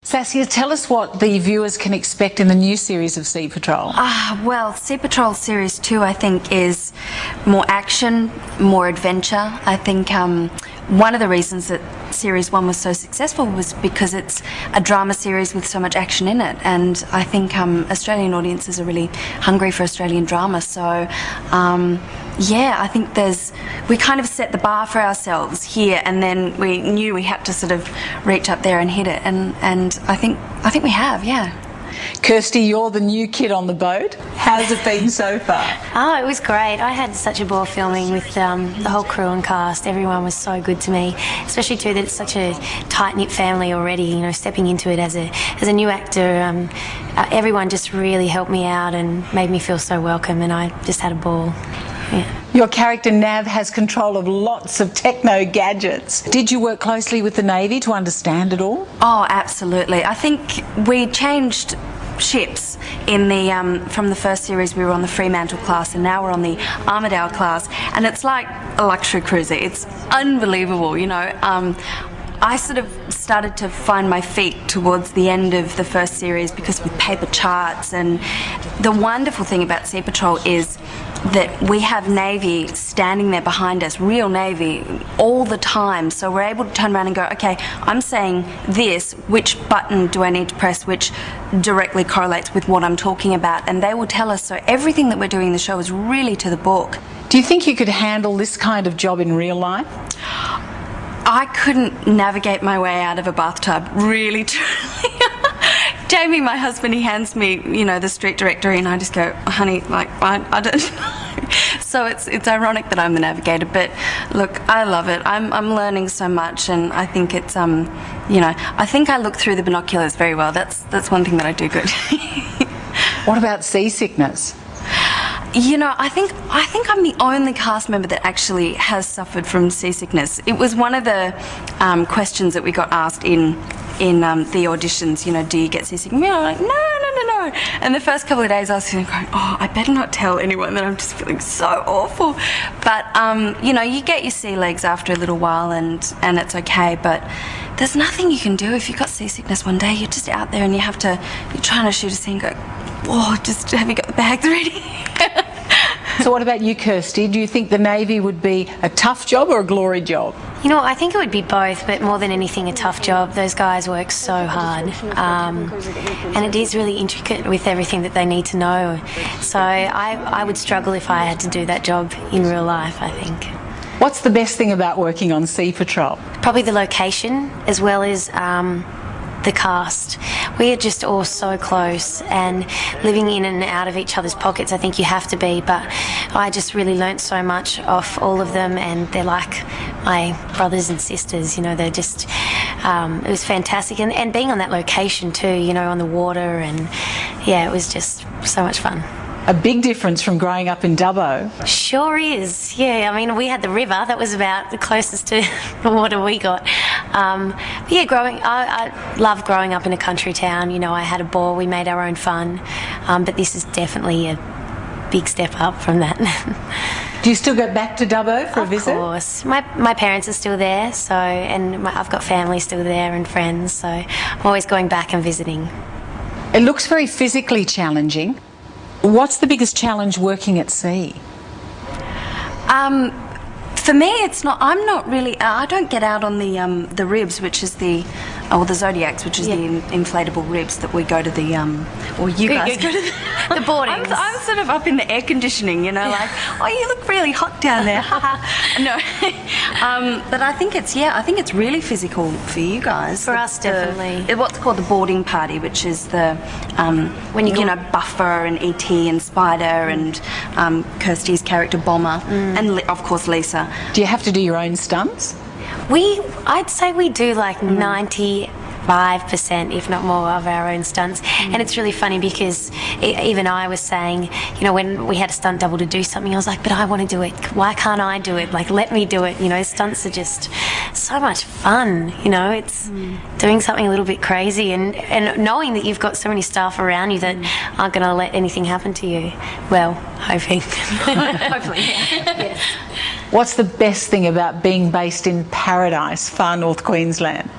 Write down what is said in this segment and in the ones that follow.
Saskia, tell us what the viewers can expect in the new series of Sea Patrol. Well, Sea Patrol Series 2, I think, is more action, more adventure. I think one of the reasons that Series 1 was so successful was because it's a drama series with so much action in it, and I think Australian audiences are really hungry for Australian drama, so yeah, I think we kind of set the bar for ourselves here, and then we knew we had to sort of reach up there and hit it, and I think we have, yeah. Kirsty, you're the new kid on the boat. How's it been so far? Oh, it was great. I had such a ball filming with the whole crew and cast. Everyone was so good to me, especially too that it's such a tight-knit family already. You know, stepping into it as a new actor, everyone just really helped me out and made me feel so welcome, and I just had a ball. Yeah. Your character Nav has control of lots of techno gadgets. Did you work closely with the Navy to understand it all? Oh, absolutely. I think we changed ships in the from the first series. We were on the Fremantle class, and now we're on the Armidale class, and it's like a luxury cruiser. It's unbelievable, you know. I sort of started to find my feet towards the end of the first series because with paper charts, and the wonderful thing about Sea Patrol is that we have Navy standing there behind us, real Navy, all the time, so we're able to turn around and go, okay, I'm saying this, which button do I need to press, which directly correlates with what I'm talking about, and they will tell us, so everything that we're doing in the show is really to the book. Do you think you could handle this kind of job in real life? I couldn't navigate my way out of a bathtub, really, truly. Jamie, my husband, he hands me, you know, the street directory, and I just go, honey, like, I don't know. So it's ironic that I'm the navigator, but look, I love it. I'm learning so much, and I think it's, you know, I think I look through the binoculars very well. That's one thing that I do good. What about seasickness? You know, I think I'm the only cast member that actually has suffered from seasickness. It was one of the questions that we got asked in the auditions, you know, do you get seasick? And we were like, no. And the first couple of days I was sitting going, oh, I better not tell anyone that I'm just feeling so awful. But, you know, you get your sea legs after a little while, and it's okay, but there's nothing you can do. If you've got seasickness one day, you're just out there and you're trying to shoot a scene, go, oh, just have you got the bags ready? So what about you, Kirsty? Do you think the Navy would be a tough job or a glory job? You know, I think it would be both, but more than anything, a tough job. Those guys work so hard, and it is really intricate with everything that they need to know. So I would struggle if I had to do that job in real life, I think. What's the best thing about working on Sea Patrol? Probably the location, as well as the cast. We are just all so close, and living in and out of each other's pockets, I think you have to be, but I just really learnt so much off all of them, and they're like my brothers and sisters, you know. They're just it was fantastic, and being on that location too, you know, on the water, and yeah, it was just so much fun. A big difference from growing up in Dubbo. Sure is, yeah. I mean, we had the river. That was about the closest to the water we got. But yeah, I love growing up in a country town. You know, I had a ball. We made our own fun. But this is definitely a big step up from that. Do you still go back to Dubbo for a visit? Of course. My parents are still there, so, and I've got family still there and friends, so I'm always going back and visiting. It looks very physically challenging. What's the biggest challenge working at sea? For me, it's not. I'm not really. I don't get out on the ribs, which is the Zodiacs, which is the inflatable ribs that we go to the or you guys go to the boardings. I'm sort of up in the air conditioning, you know, like, oh, you look really hot down there. No, but I think it's really physical for you guys. For us, definitely. What's called the boarding party, which is the when you know, Buffer and E.T. and Spider and Kirsty's character Bomber, and of course Lisa. Do you have to do your own stunts? I'd say we do like 95%, if not more, of our own stunts. And it's really funny because even I was saying, you know, when we had a stunt double to do something, I was like, but I want to do it. Why can't I do it? Like, let me do it. You know, stunts are just so much fun. You know, it's doing something a little bit crazy and knowing that you've got so many staff around you that aren't going to let anything happen to you. Well, hoping. Hopefully, yeah. Yes. What's the best thing about being based in Paradise, far north Queensland?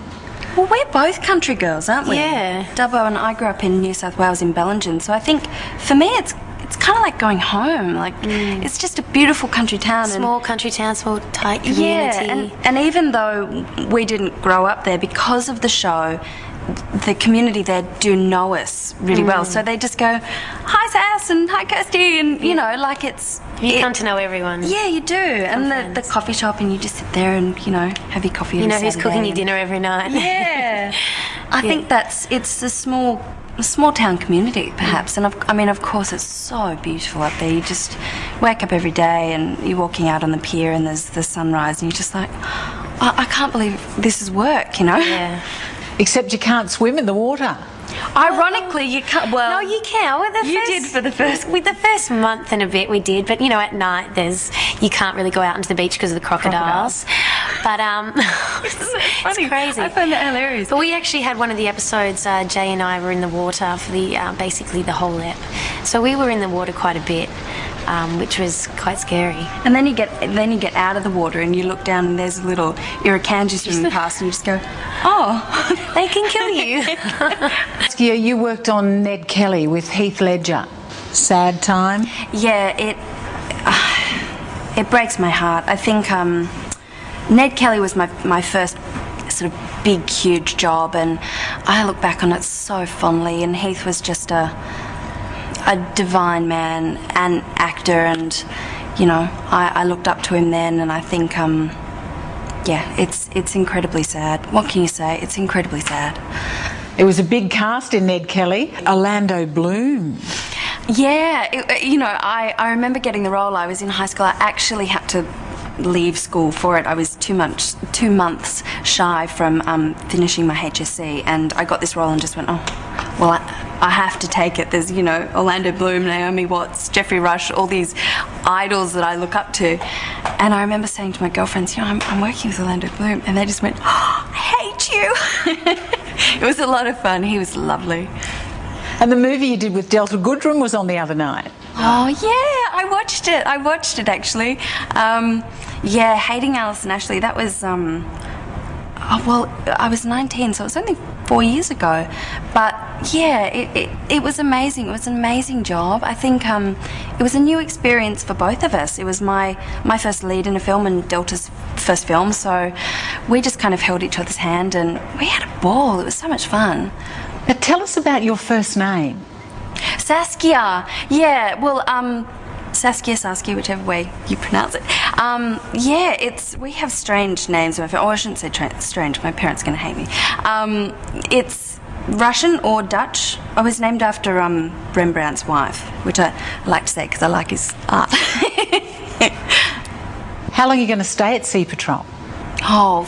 Well, we're both country girls, aren't we? Yeah. Dubbo and I grew up in New South Wales in Bellingen, so I think for me it's kind of like going home. Like it's just a beautiful country town. Small country town, small tight community. Yeah, and even though we didn't grow up there, because of the show, the community there do know us really well. So they just go, "Hi Sass," and "Hi Kirsty," and you know, like You come to know everyone. Yeah, you do. And the coffee shop, and you just sit there and, you know, have your coffee. You know who's Saturday cooking your and- dinner every night. Yeah. I think it's a small town community, perhaps. And of course, it's so beautiful up there. You just wake up every day and you're walking out on the pier and there's the sunrise, and you're just like, I can't believe this is work, you know? Yeah. Except you can't swim in the water. Ironically, you can't. Well, No, you can. You did for the first. With the first month and a bit, we did. But you know, at night, you can't really go out into the beach because of the crocodiles. But it's crazy. I find that hilarious. But we actually had one of the episodes. Jay and I were in the water for the basically the whole ep. So we were in the water quite a bit, which was quite scary. And then you get out of the water and you look down and there's a little irukandji swimming past and you just go, oh, They can kill you. Saskia, you worked on Ned Kelly with Heath Ledger. Sad time. yeah, it breaks my heart. I think Ned Kelly was my first sort of big, huge job, and I look back on it so fondly. And Heath was just a divine man and actor, and you know, I looked up to him then, and I think it's incredibly sad. What can you say? It's incredibly sad. It was a big cast in Ned Kelly. Orlando Bloom. Yeah, I remember getting the role. I was in high school. I actually had to leave school for it. I was 2 months shy from finishing my HSC, and I got this role and just went, oh, well, I have to take it. There's, you know, Orlando Bloom, Naomi Watts, Jeffrey Rush, all these idols that I look up to. And I remember saying to my girlfriends, you know, I'm working with Orlando Bloom, and they just went, oh, I hate you. It was a lot of fun. He was lovely. And the movie you did with Delta Goodrem was on the other night. Oh, yeah, I watched it actually. Yeah, Hating Alice and Ashley, that was, I was 19, so it was only 4 years ago. But yeah, it was amazing. It was an amazing job. I think it was a new experience for both of us. It was my first lead in a film and Delta's first film, so we just kind of held each other's hand and we had a ball. It was so much fun. Now tell us about your first name. Saskia. Yeah, well, Saskia, whichever way you pronounce it. Yeah, we have strange names. Oh, I shouldn't say strange. My parents are going to hate me. It's Russian or Dutch. I was named after Rembrandt's wife, which I like to say because I like his art. How long are you going to stay at Sea Patrol? Oh,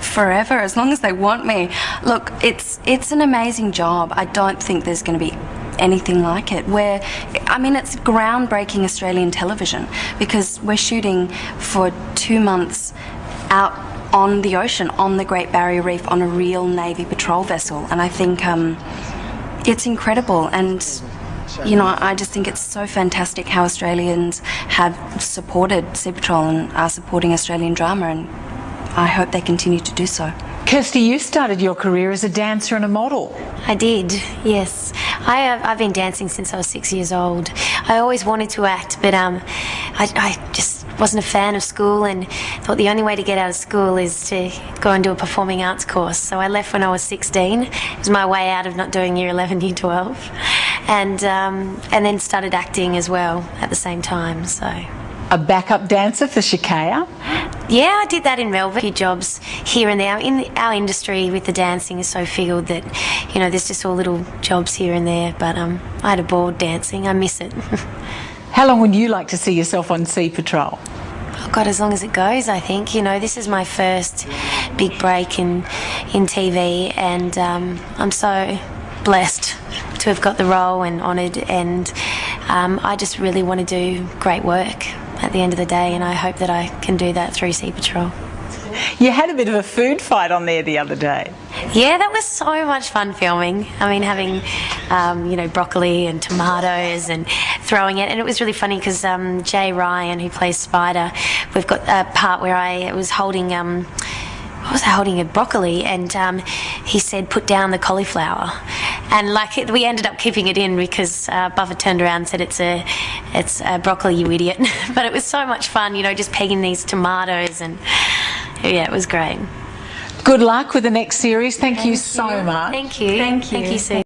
forever, as long as they want me. Look, it's an amazing job. I don't think there's going to be anything like it. It's groundbreaking Australian television because we're shooting for 2 months out on the ocean, on the Great Barrier Reef, on a real Navy patrol vessel, and I think it's incredible. And you know, I just think it's so fantastic how Australians have supported Sea Patrol and are supporting Australian drama, and I hope they continue to do so. Kirsty, you started your career as a dancer and a model. I did, yes. I've been dancing since I was 6 years old. I always wanted to act, but I just wasn't a fan of school and thought the only way to get out of school is to go and do a performing arts course. So I left when I was 16. It was my way out of not doing year 11, year 12. And then started acting as well at the same time, so... A backup dancer for Shakaya. Yeah, I did that in Melbourne. A few jobs here and there. In our industry with the dancing is so filled that, you know, there's just all little jobs here and there. But I had a ball dancing. I miss it. How long would you like to see yourself on Sea Patrol? Oh God, as long as it goes, I think. You know, this is my first big break in TV, and I'm so blessed to have got the role and honoured, and I just really want to do great work at the end of the day, and I hope that I can do that through Sea Patrol. You had a bit of a food fight on there the other day. Yeah, that was so much fun filming. I mean, having, broccoli and tomatoes and throwing it. And it was really funny because Jay Ryan, who plays Spider, we've got a part where I was holding, what was I holding? A broccoli, and he said, "Put down the cauliflower," and we ended up keeping it in because Buffer turned around and said, "It's a broccoli, you idiot." But it was so much fun, just pegging these tomatoes, and yeah, it was great. Good luck with the next series. Thank you so much. Thank you. Thank you, Sue.